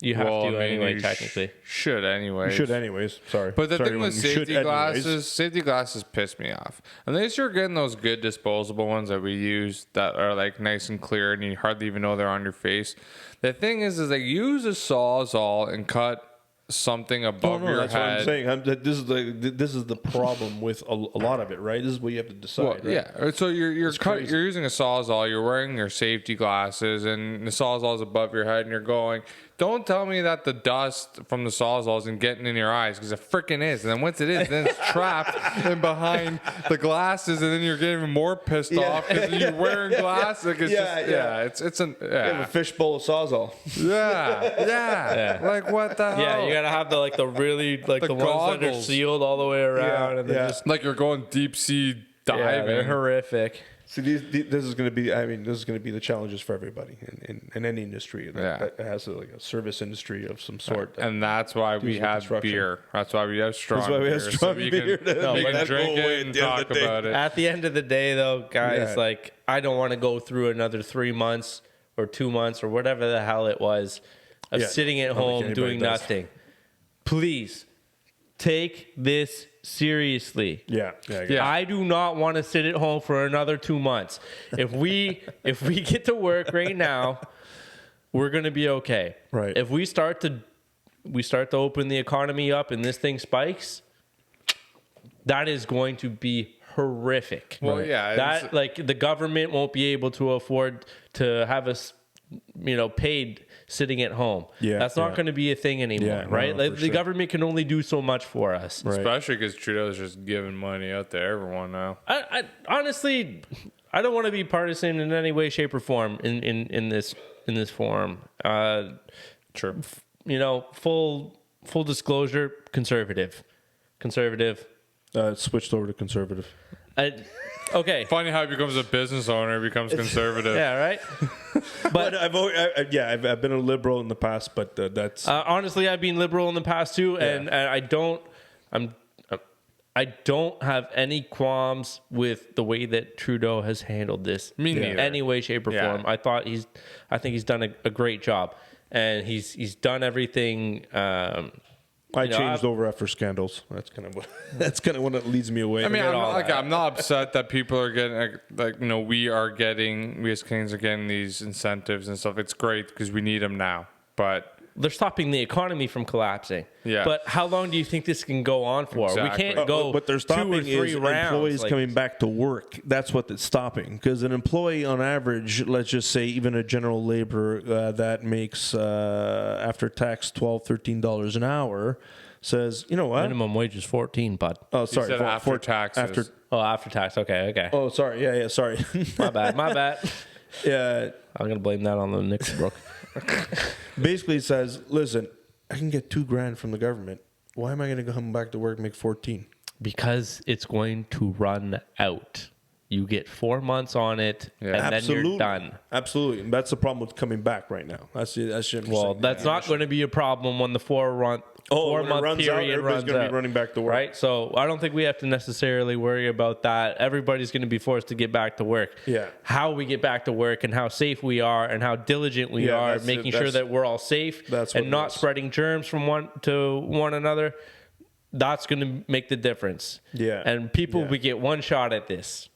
you have Well, to I mean, anyway, you technically. should anyway. You should anyways. Sorry. But the Sorry, thing with you should anyways. safety glasses piss me off. Unless you're getting those good disposable ones that we use that are like nice and clear and you hardly even know they're on your face. The thing is like use a Sawzall and cut something above your that's head. what I'm saying. This is the problem with a lot of it, right? This is what you have to decide. Well, right? yeah. So you're using a Sawzall. You're wearing your safety glasses, and the Sawzall is above your head, and you're going. Don't tell me that the dust from the Sawzall isn't getting in your eyes because it freaking is. And then once it is, then it's trapped in behind the glasses, and then you're getting more pissed off because you're wearing glasses. It's You have a fishbowl of Sawzall. yeah. Like what the hell? Yeah, you gotta have the really the ones that are goggles. sealed all the way around, and they're just like you're going deep sea diving. they're horrific. See, this is going to be. I mean, this is going to be the challenges for everybody in any industry that has a service industry of some sort. And that's why we have construction. beer. That's why we have strong That's why we have beer. strong So we beer can, to we make can that drink go away it at and the end of talk the day. about it. At the end of the day, though, guys, Yeah. I don't want to go through another 3 months or 2 months or whatever the hell it was of sitting at home anybody doing does. nothing. Please take this seriously. Yeah. I do not want to sit at home for another 2 months. If we get to work right now, we're going to be okay. Right. If we start to open the economy up and this thing spikes, that is going to be horrific. Well, yeah, that the government won't be able to afford to have us, paid sitting at home. Yeah, that's not going to be a thing anymore, Yeah, right? no, Like for the sure. government can only do so much for us. Right. Especially because Trudeau's just giving money out to everyone now. I honestly, I don't want to be partisan in any way, shape, or form in this forum. Sure. Full disclosure, conservative. It switched over to conservative. Okay. Funny how he becomes a business owner, becomes conservative. Yeah, right. But I've been a liberal in the past, but that's Honestly, I've been liberal in the past too, and I don't have any qualms with the way that Trudeau has handled this. Me in neither. any way, shape, or Yeah. form. I think he's done a great job, and he's done everything. I changed over after scandals. That's kind of what it leads me away. I mean, all that. I'm not upset that people are getting we as Canadians are getting these incentives and stuff. It's great because we need them now. But They're stopping the economy from collapsing. Yeah. But how long do you think this can go on for? Exactly. We can't go what they're 2 or stopping 3 is rounds. employees like- coming back to work. That's what it's stopping. Because an employee, on average, let's just say even a general laborer that makes after tax $12, $13 an hour, says, you know what? Minimum wage is 14, bud. Oh, sorry. said after taxes. After tax. Okay. Oh, sorry. Yeah. Sorry. My bad. Yeah. I'm gonna blame that on the Nickle Brook. Basically, it says, listen, I can get $2,000 from the government. Why am I going to come back to work and make 14? Because it's going to run out. You get 4 months on it, and then you're done. Absolutely. And that's the problem with coming back right now. That's Well, that's not going to be a problem when the 4 month period everybody's runs going to out. be running back to work. Right? So I don't think we have to necessarily worry about that. Everybody's going to be forced to get back to work. Yeah. How we get back to work and how safe we are and how diligent we are, that's making it. sure That's- that we're all safe that's what and it not is. spreading germs from one to one another. That's going to make the difference. Yeah. And people, Yeah. we get one shot at this.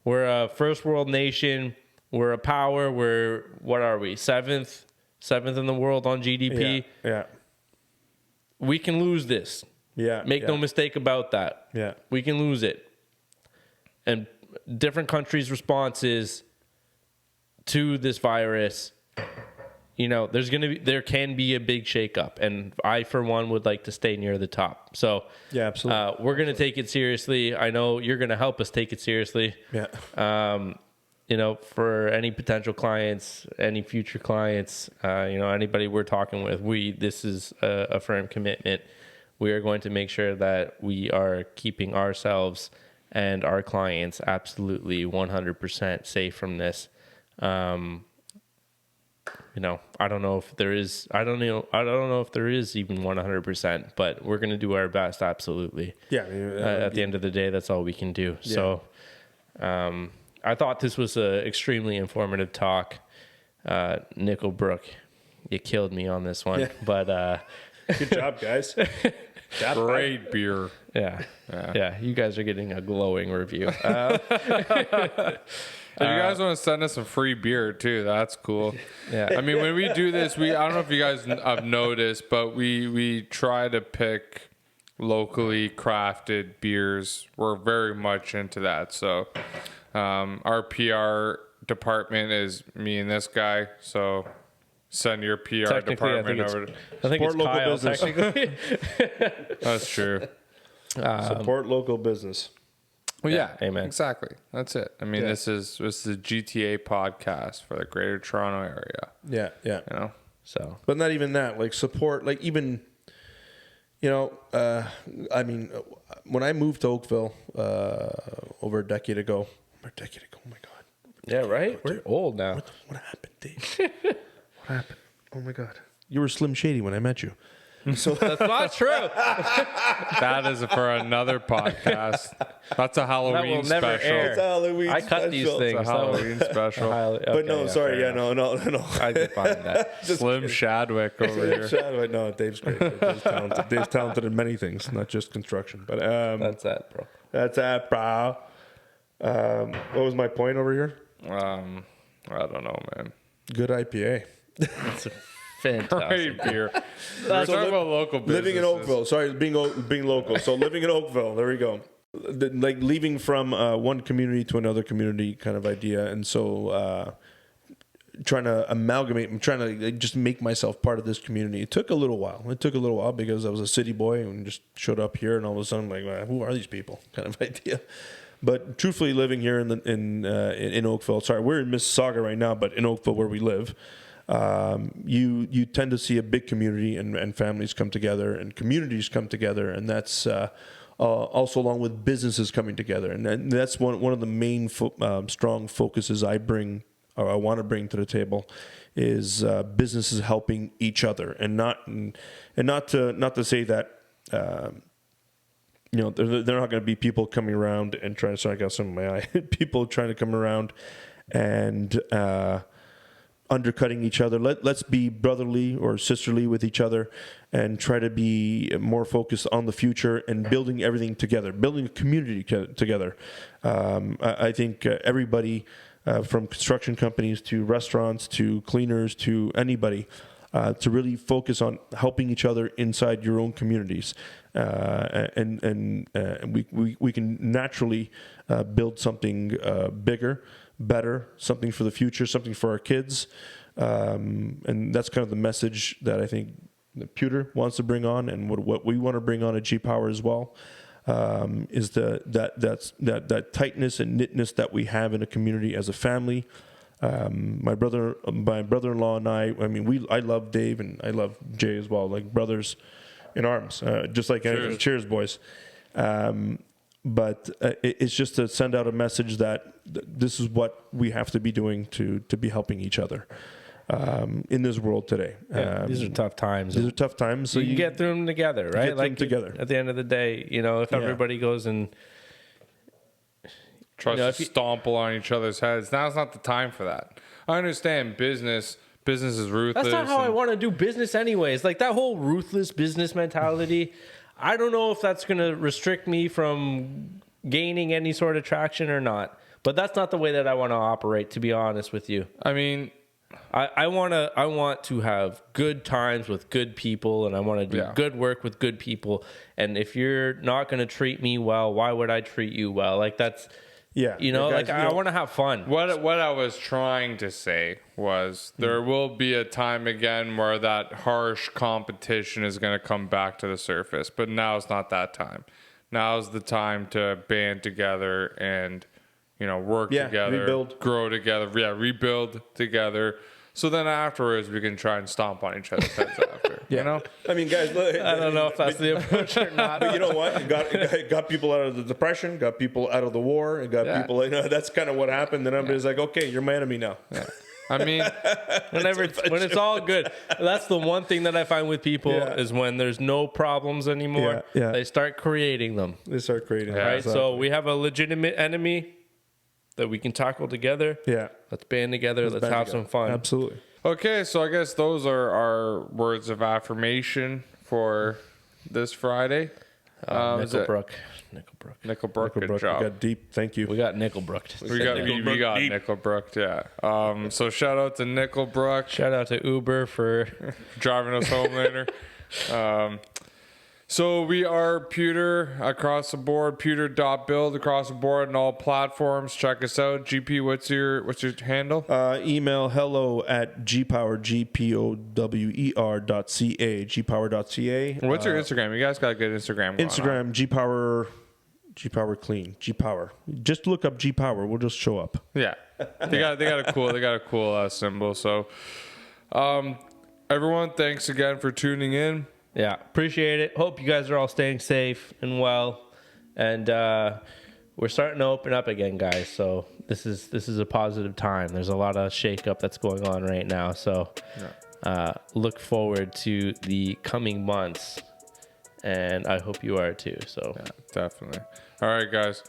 We're a first world nation. We're a power. What are we? Seventh in the world on GDP. Yeah. We can lose this. Yeah. Make no mistake about that. Yeah. We can lose it. And different countries' responses to this virus there can be a big shakeup, and I, for one, would like to stay near the top. So Yeah, absolutely. we're going to take it seriously. I know you're going to help us take it seriously. Yeah. For any potential clients, any future clients, anybody we're talking with, this is a firm commitment. We are going to make sure that we are keeping ourselves and our clients absolutely 100% safe from this. I don't know if there is. I don't know if there is even 100%, but we're going to do our best. Absolutely. Yeah. At the end of the day, that's all we can do. Yeah. So, I thought this was an extremely informative talk. Nickle, Brook, you killed me on this one, but Good job, guys. Great beer. Yeah. You guys are getting a glowing review. If you guys want to send us some free beer too, that's cool. Yeah. I mean, when we do this, I don't know if you guys have noticed, but we try to pick locally crafted beers. We're very much into that. So our PR department is me and this guy. So send your PR department over. I think it's Support local Kyle, business. technically. That's true. Support local business. Well, yeah, amen. Exactly. That's it. I mean, this is a GTA podcast for the Greater Toronto area. Yeah, yeah. So, but not even that. Like support, like even, I mean, when I moved to Oakville over a decade ago. Oh my God. Yeah, right. We're old now. What happened, Dave? What happened? Oh my God. You were Slim Shady when I met you. So that's not true. That is for another podcast. That's a Halloween That will never special. air. It's a Halloween I cut these special. things. It's a Halloween special. But no, sorry. Yeah, no. I could find that. Slim Shadwick over here. Shadwick, no, Dave's great. Dave's talented. Dave's talented in many things, not just construction. But That's that, bro. that's that, bro. What was my point over here? I don't know, man. Good IPA. That's a fantastic. Great beer. We're talking about local businesses. Living in Oakville. Sorry, being local. So living in Oakville. There we go. Like leaving from one community to another community kind of idea. And so trying to amalgamate, I'm trying to just make myself part of this community. It took a little while. Because I was a city boy and just showed up here and all of a sudden I'm like, who are these people? Kind of idea. But truthfully, living here in Oakville, sorry, we're in Mississauga right now, but in Oakville where we live, you tend to see a big community and families come together and communities come together, and that's also along with businesses coming together, and that's one of the main strong focuses I bring or I want to bring to the table is businesses helping each other, and not to say that. They're not going to be people coming around and trying to. Sorry, I got some in my eye. People trying to come around and undercutting each other. Let's be brotherly or sisterly with each other, and try to be more focused on the future and building everything together, building a community together. I think everybody, from construction companies to restaurants to cleaners to anybody. To really focus on helping each other inside your own communities, and we can naturally build something bigger, better, something for the future, something for our kids, and that's kind of the message that I think that Pewter wants to bring on, and what we want to bring on at GPower as well. Is that tightness and knitness that we have in a community as a family. My brother-in-law and I mean, I love Dave and I love Jay as well, like brothers in arms, just like cheers boys. But it's just to send out a message that this is what we have to be doing to be helping each other in this world today. These are tough times. So you get through them together, right? Get them together. At the end of the day, if everybody goes and tries to stomp on each other's heads. Now's not the time for that. I understand business is ruthless. That's not how I want to do business anyways. Like that whole ruthless business mentality, I don't know if that's going to restrict me from gaining any sort of traction or not. But that's not the way that I want to operate, to be honest with you. I mean, I want to have good times with good people, and I want to do good work with good people. And if you're not going to treat me well, why would I treat you well? Like that's... Yeah. You know, guys, I want to have fun. What I was trying to say was there will be a time again where that harsh competition is going to come back to the surface, but now's not that time. Now's the time to band together and, work together, rebuild. grow together, rebuild together. So then afterwards we can try and stomp on each other's heads after. You know? I mean, guys, look, I don't know if that's the approach or not. but you know what? It got people out of the depression, got people out of the war, it got people. That's kind of what happened. And everybody's like, okay, you're my enemy now. Yeah. I mean, when it's all good. That's the one thing that I find with people is when there's no problems anymore, they start creating them. They start creating. Right. So we have a legitimate enemy that we can tackle together. Yeah. Let's band together. Let's have some fun. Absolutely. okay, so I guess those are our words of affirmation for this Friday. Nickelbrook. Nickelbrook, good Brook, job. we got deep. Thank you. We got Nickelbrook. We got Nickelbrook, yeah. So shout out to Nickelbrook. Shout out to Uber for driving us home later. So we are Pewter across the board, pewter.build across the board on all platforms. Check us out. GP, what's your handle? Email hello@gpower.ca, gpower.ca. What's your Instagram? You guys got a good Instagram going on. Instagram, GPower Clean, GPower. Just look up GPower. We'll just show up. Yeah. They got a cool symbol. So everyone, thanks again for tuning in. Yeah, appreciate it. Hope you guys are all staying safe and well. And we're starting to open up again, guys. So this is a positive time. There's a lot of shakeup that's going on right now. So look forward to the coming months. And I hope you are too. So yeah, definitely. All right, guys.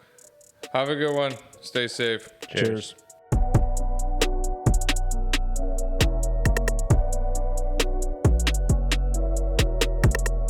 Have a good one. Stay safe. Cheers.